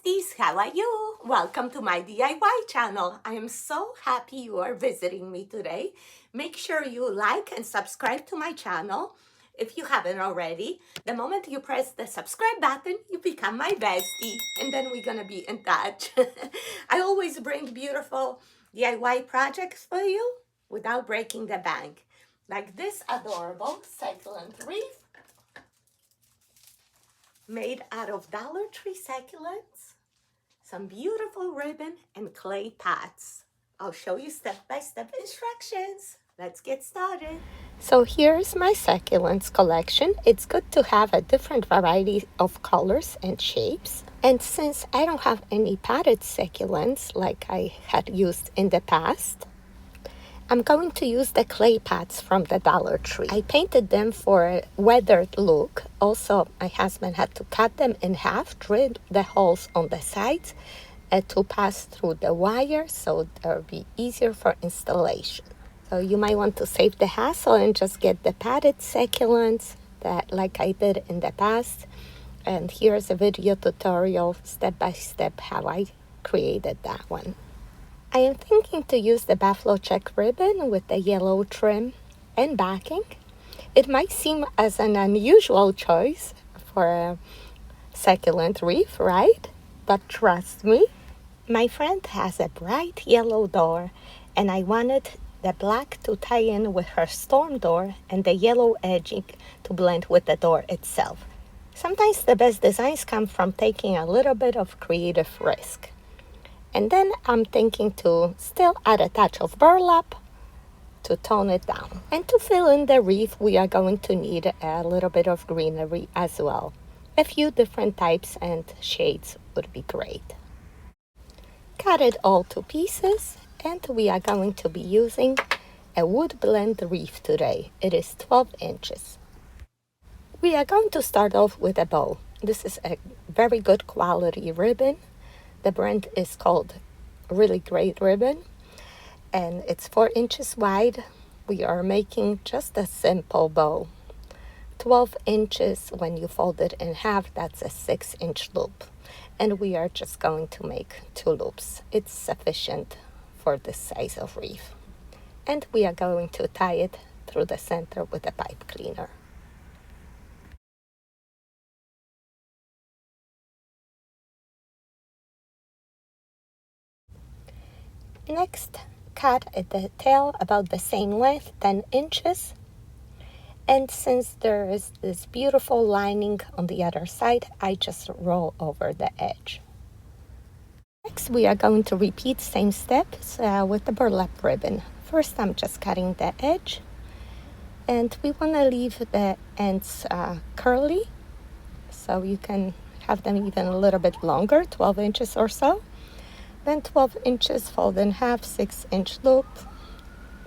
besties, how are you? Welcome to my DIY channel. I am so happy you are visiting me today. Make sure you like and subscribe to my channel if you haven't already. The moment you press the subscribe button, you become my bestie, and then we're gonna be in touch. I always bring beautiful DIY projects for you without breaking the bank. Like this adorable succulent wreath made out of Dollar Tree succulents, some beautiful ribbon, and clay pots. I'll show you step-by-step instructions. Let's get started. So here's my succulents collection. It's good to have a different variety of colors and shapes. And since I don't have any potted succulents like I had used in the past, I'm going to use the clay pots from the Dollar Tree. I painted them for a weathered look. Also, my husband had to cut them in half, drill the holes on the sides to pass through the wire so they'll be easier for installation. So you might want to save the hassle and just get the potted succulents that like I did in the past. And here's a video tutorial step by step how I created that one. I am thinking to use the buffalo check ribbon with the yellow trim and backing. It might seem as an unusual choice for a succulent wreath, right? But trust me, my friend has a bright yellow door, and I wanted the black to tie in with her storm door and the yellow edging to blend with the door itself. Sometimes the best designs come from taking a little bit of creative risk. And then I'm thinking to still add a touch of burlap to tone it down. And to fill in the wreath, we are going to need a little bit of greenery as well. A few different types and shades would be great. Cut it all to pieces, and we are going to be using a wood blend wreath today. It is 12 inches. We are going to start off with a bow. This is a very good quality ribbon. The brand is called Really Great Ribbon, and it's 4 inches wide. We are making just a simple bow. 12 inches, when you fold it in half, that's a 6-inch loop. And we are just going to make 2 loops. It's sufficient for this size of wreath. And we are going to tie it through the center with a pipe cleaner. Next, cut at the tail about the same length, 10 inches. And since there is this beautiful lining on the other side, I just roll over the edge. Next, we are going to repeat same steps with the burlap ribbon. First, I'm just cutting the edge. And we want to leave the ends curly, so you can have them even a little bit longer, 12 inches or so. Then 12 inches, fold in half, 6-inch loop,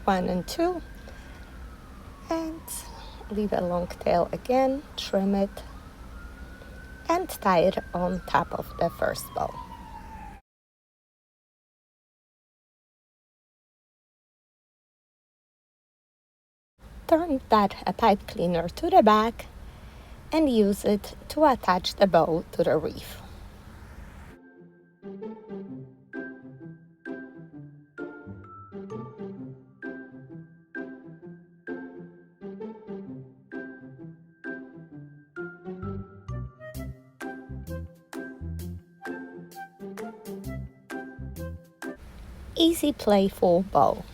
1 and 2, and leave a long tail again, trim it, and tie it on top of the first bow. Turn that pipe cleaner to the back and use it to attach the bow to the wreath. Easy, playful bow.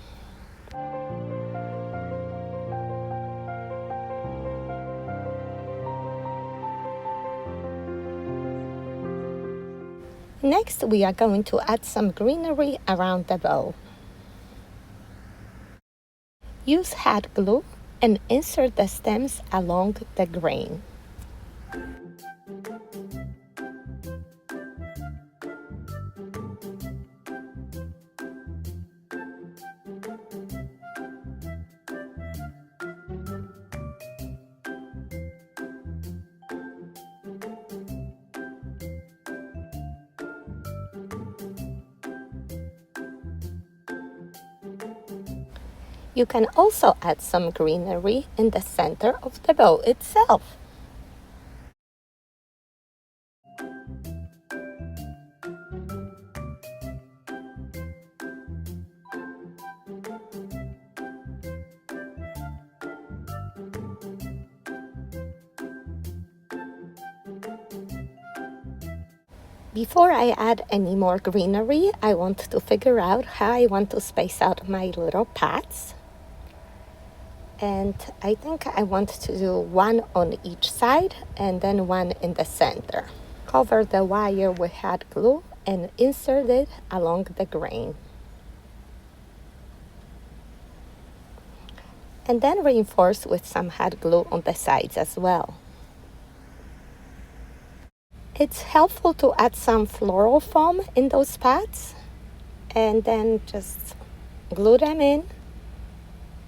Next, we are going to add some greenery around the bow. Use hot glue and insert the stems along the grain. You can also add some greenery in the center of the bow itself. Before I add any more greenery, I want to figure out how I want to space out my little pots. And I think I want to do one on each side and then one in the center. Cover the wire with hot glue and insert it along the grain. And then reinforce with some hot glue on the sides as well. It's helpful to add some floral foam in those spots and then just glue them in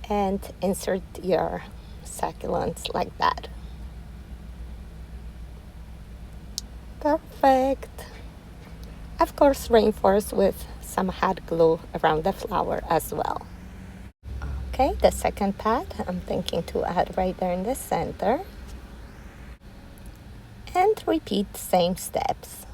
and insert your succulents like that. Perfect. Of course, reinforce with some hot glue around the flower as well. Okay, the second pot I'm thinking to add right there in the center. And repeat same steps.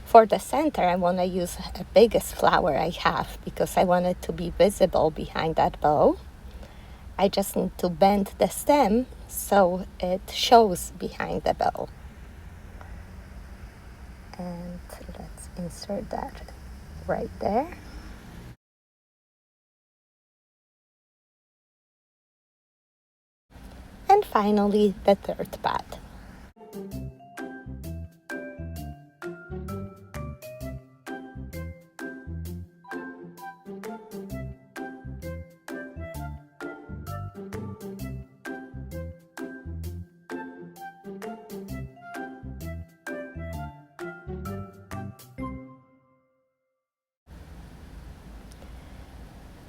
For the center, I want to use the biggest flower I have because I want it to be visible behind that bow. I just need to bend the stem so it shows behind the bow. And let's insert that right there. And finally, the third pot.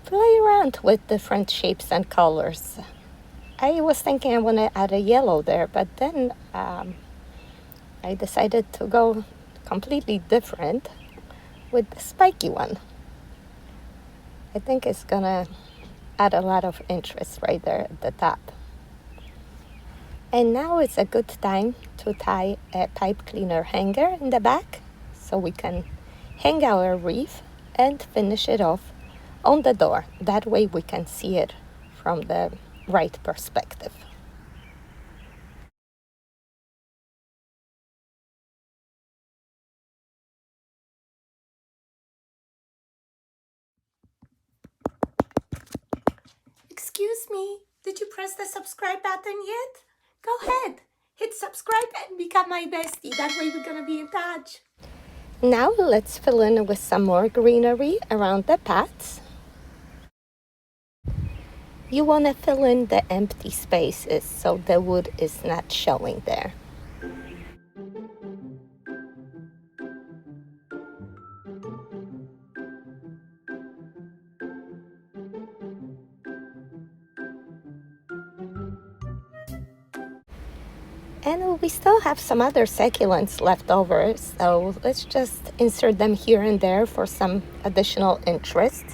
Play around with different shapes and colors. I was thinking I want to add a yellow there, but then I decided to go completely different with the spiky one. I think it's gonna add a lot of interest right there at the top. And now it's a good time to tie a pipe cleaner hanger in the back so we can hang our wreath and finish it off on the door. That way we can see it from the right perspective. Excuse me, did you press the subscribe button yet? Go ahead, hit subscribe and become my bestie. That way we're gonna be in touch. Now let's fill in with some more greenery around the pots. You want to fill in the empty spaces so the wood is not showing there. And we still have some other succulents left over, so let's just insert them here and there for some additional interest.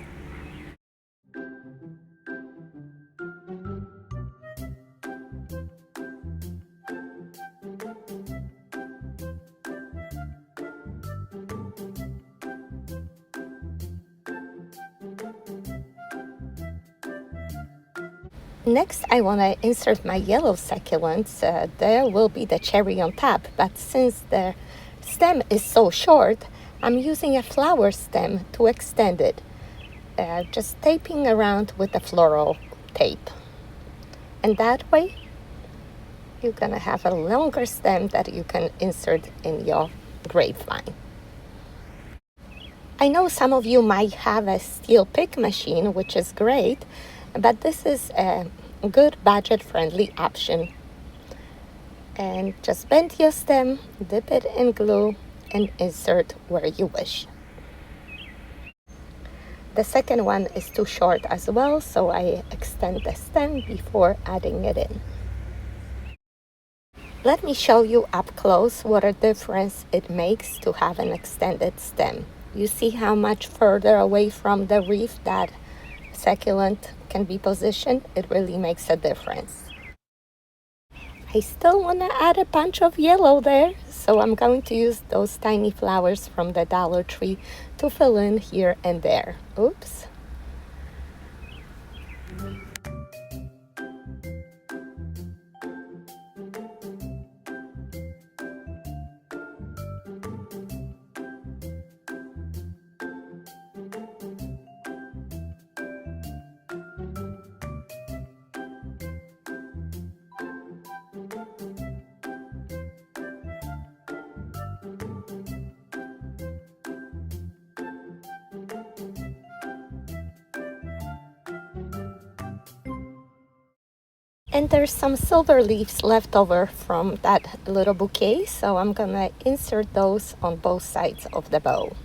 Next, I want to insert my yellow succulents. There will be the cherry on top, but since the stem is so short, I'm using a flower stem to extend it, just taping around with the floral tape. And that way, you're gonna have a longer stem that you can insert in your grapevine. I know some of you might have a steel pick machine, which is great, but this is a good budget-friendly option. And just bend your stem, dip it in glue, and insert where you wish. The second one is too short as well, so I extend the stem before adding it in. Let me show you up close what a difference it makes to have an extended stem. You see how much further away from the wreath that succulent can be positioned? It really makes a difference. I still want to add a bunch of yellow there, So I'm going to use those tiny flowers from the Dollar Tree to fill in here and there. Oops. And there's some silver leaves left over from that little bouquet, so I'm gonna insert those on both sides of the bow.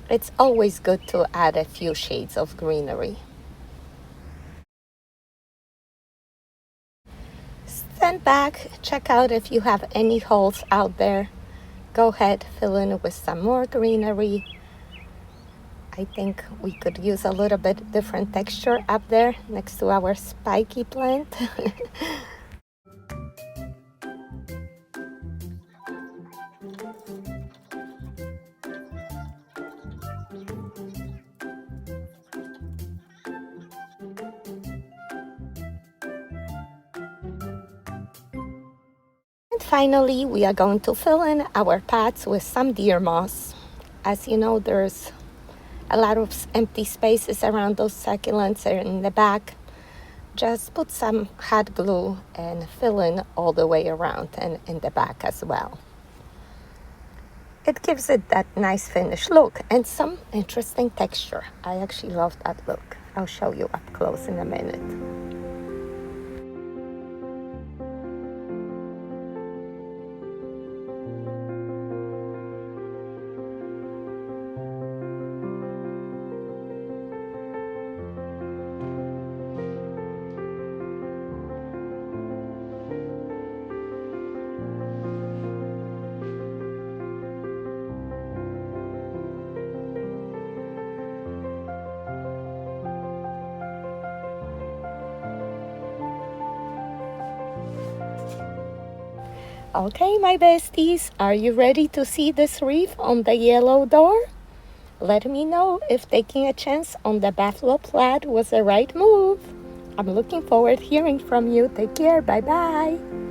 It's always good to add a few shades of greenery. Stand back, check out if you have any holes out there. Go ahead, fill in with some more greenery. I think we could use a little bit different texture up there next to our spiky plant. And finally, we are going to fill in our pots with some deer moss. As you know, there's a lot of empty spaces around those succulents in the back. Just put some hot glue and fill in all the way around and in the back as well. It gives it that nice finished look and some interesting texture. I actually love that look. I'll show you up close in a minute. Okay, my besties, are you ready to see this wreath on the yellow door? Let me know if taking a chance on the buffalo plaid was the right move. I'm looking forward to hearing from you. Take care. Bye-bye.